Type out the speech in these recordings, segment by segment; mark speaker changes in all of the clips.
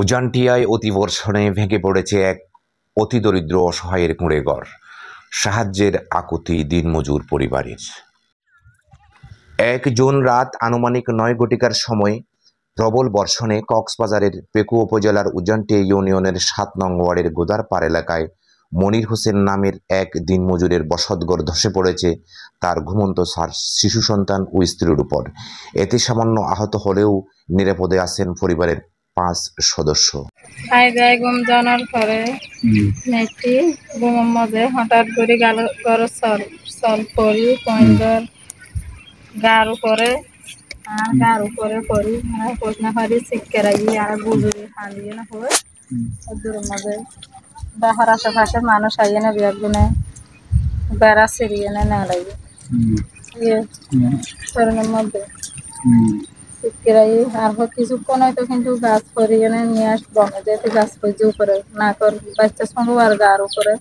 Speaker 1: উজানটিয়ায় অতিবর্ষণে ভেঙে পড়েছে এক অতিদরিদ্র অসহায়ের কুঁড়ে ঘর। সাহায্যের আকুতি দিনমজুর পরিবারের। ১ জুন রাত আনুমানিক ৯ ঘটিকার সময় প্রবল বর্ষণে কক্সবাজারের পেকুয়া উপজেলার উজানটিয়া ইউনিয়নের ৭ নং ওয়ার্ডের গোদারপাড় এলাকায় মনির হোসেন নামের এক দিনমজুরের বসতঘর ধসে পড়েছে তার ঘুমন্ত শিশু সন্তান ও স্ত্রীর উপর। এতে সামান্য আহত হলেও নিরাপদে আছেন পরিবারের ৫ সদস্য।
Speaker 2: ঘুম জানার পরে মেয়েটি ঘুমের মধ্যে হঠাৎ করে গেল চল পড়ি পয়েন্টার গার উপরে পড়ি প্রশ্ন পারি শিক্ষারাই আর বুঝুরি হালিয়ে না হয়ে দূরের মধ্যে বাহার আশেপাশে মানুষ আইয়ে না বিয়াগুনে বেড়া সিরিয়ে না লাগে শরীরের মধ্যে শিক্ষারাই আর কিছুক্ষণ হয়তো কিন্তু গাছ পরিয়ে নিয়ে আসবো যেতে গাছ পর্যন্ত উপরে না কর বাচ্চার সঙ্গে আর গার উপরে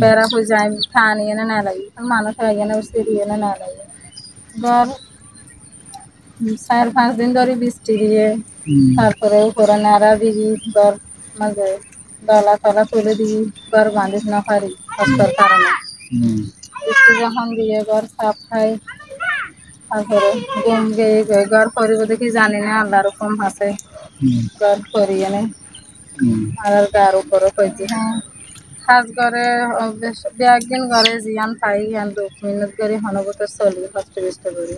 Speaker 2: বেড়া হয়ে যায় থা নিয়ে না লাগে মানুষ আইয়ে না সিরিয়ে না লাগে ধর ৪-৫ দিন ধরে বৃষ্টি দিয়ে তারপরে উপরে নাড়া দিবি ঘর মাঝে দলা তলা তুলে দিবি ঘর বাঁধিস না পারি কষ্টের কারণে বৃষ্টি যখন দিয়ে ঘর সাপ খাই তারপরে ঘুম গিয়ে ঘর করিব দেখি জানি না আল্লাহর হুকুম আছে ঘর করিয়ে নে আর গার উপরে কইছি খাস ঘরে একদিন ঘরে জিয়ান পাই ২ মিনিট করে হনবত চলি কষ্ট বিষ্ট করি।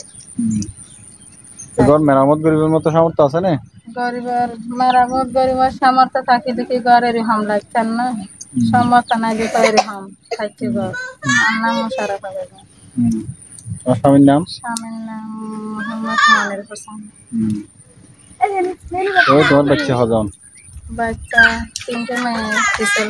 Speaker 3: মেরামত গরিবের মতো সামর্থ্য আছে না?
Speaker 2: গরিবের মেরামত গরিবের সামর্থ্য থাকি দেখি ঘরের হাম লাগছেন না সামর্থ্য নাই যে তৈরি হাম থাকছে ঘর। আমার নাম মোশাররফা বেগম।
Speaker 3: স্বামীর নাম?
Speaker 2: স্বামীর নাম মোহাম্মদ মনির হোসেন।
Speaker 3: তোমার বাচ্চা হজন?
Speaker 2: বাচ্চা ৩টে মেয়ে ছিল।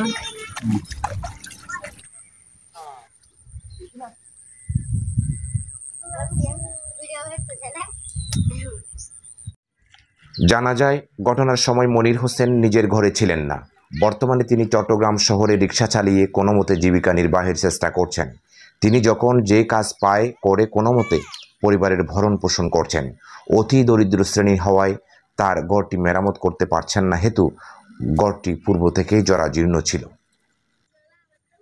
Speaker 1: জানা যায়, ঘটনার সময় মনির হোসেন নিজের ঘরে ছিলেন না। বর্তমানে তিনি চট্টগ্রাম শহরে রিকশা চালিয়ে কোনোমতে জীবিকা নির্বাহের চেষ্টা করছেন। তিনি যখন যে কাজ পায় করে কোনোমতে পরিবারের ভরণ পোষণ করছেন। অতি দরিদ্র শ্রেণী হওয়ায় তার ঘরটি মেরামত করতে পারছেন না হেতু ঘরটি পূর্ব থেকেই জরাজীর্ণ ছিল।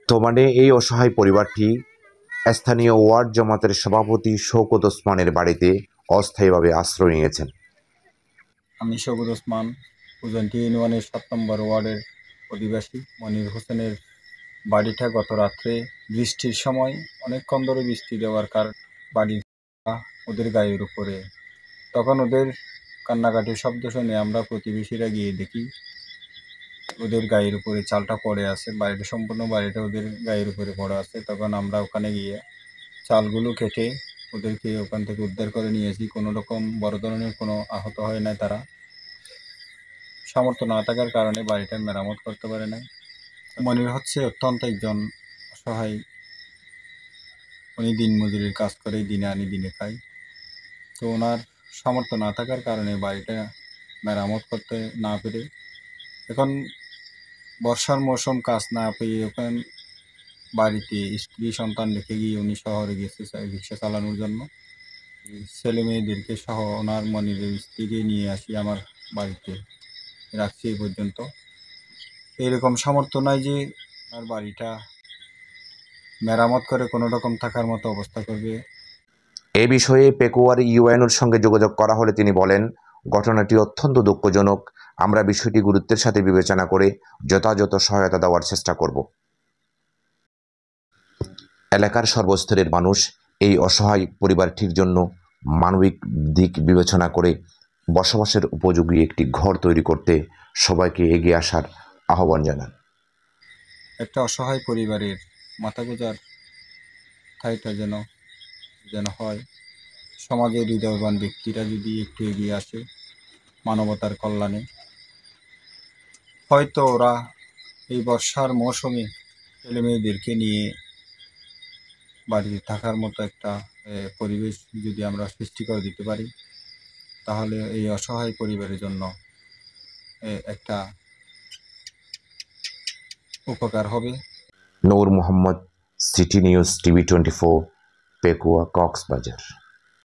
Speaker 1: মানে এই অসহায় পরিবারটি স্থানীয় ওয়ার্ড জামাতের সভাপতি শওকত ওসমানের বাড়িতে অস্থায়ীভাবে আশ্রয় নিয়েছেন।
Speaker 3: আমি শওকত ওসমান, উজানটিয়া ইউনিয়নের ৭ নম্বর ওয়ার্ডের অধিবাসী। মনির হোসেনের বাড়িটা গত রাত্রে বৃষ্টির সময় অনেকক্ষণ ধরে বৃষ্টি দেওয়ার কারণে বাড়ি ওদের গায়ের উপরে, তখন ওদের কান্নাকাটির শব্দ শুনে আমরা প্রতিবেশীরা গিয়ে দেখি ওদের গায়ের উপরে চালটা পড়ে আছে, বাড়িটা সম্পূর্ণ বাড়িটা ওদের গায়ের উপরে পড়ে আছে। তখন আমরা ওখানে গিয়ে চালগুলো কেটে ওদেরকে ওখান থেকে উদ্ধার করে নিয়েছি। কোনো রকম বড় ধরনের কোনো আহত হয় নাই। তারা সামর্থ্য না থাকার কারণে বাড়িটা মেরামত করতে পারে না। মনির হচ্ছে অত্যন্ত একজন অসহায়। উনি দিনমজুরির কাজ করে, দিনে আনি দিনে খাই। তো ওনার সামর্থ্য না থাকার কারণে বাড়িটা মেরামত করতে না পেরে এখন বর্ষার মৌসুম কাজ না পেয়ে ওখানে বাড়িতে স্ত্রী সন্তান রেখে গিয়ে উনি শহরে গেছে রিক্সা চালানোর জন্য। ছেলে মেয়েদেরকে সহ ওনার মনিরের স্ত্রীকে নিয়ে আসি আমার বাড়িতে রাখছি এই পর্যন্ত। এরকম সামর্থ্য নাই যে ওনার বাড়িটা মেরামত করে কোনো রকম থাকার মতো অবস্থা করবে।
Speaker 1: এ বিষয়ে পেকুয়ার ইউএনওর সঙ্গে যোগাযোগ করা হলে তিনি বলেন, ঘটনাটি অত্যন্ত দুঃখজনক। আমরা বিষয়টি গুরুত্বের সাথে বিবেচনা করে যথাযথ সহায়তা দেওয়ার চেষ্টা করব। এলাকার সর্বস্তরের মানুষ এই অসহায় পরিবারটির জন্য মানবিক দিক বিবেচনা করে বসবাসের উপযোগী একটি ঘর তৈরি করতে সবাইকে এগিয়ে আসার আহ্বান জানান।
Speaker 3: একটা অসহায় পরিবারের মাথা গোঁজার ঠাইটা যেন হয়। সমাজের হৃদয়বান ব্যক্তিরা যদি একটু এগিয়ে আসে মানবতার কল্যাণে, হয়তো ওরা এই বর্ষার মৌসুমে ছেলে মেয়েদেরকে নিয়ে বাড়িতে থাকার মতো একটা পরিবেশ যদি আমরা সৃষ্টি করে দিতে পারি, তাহলে এই অসহায় পরিবারের জন্য একটা উপকার হবে।
Speaker 1: নূর Mohammad, city news, TV 24, Pekua, Cox's Bazar.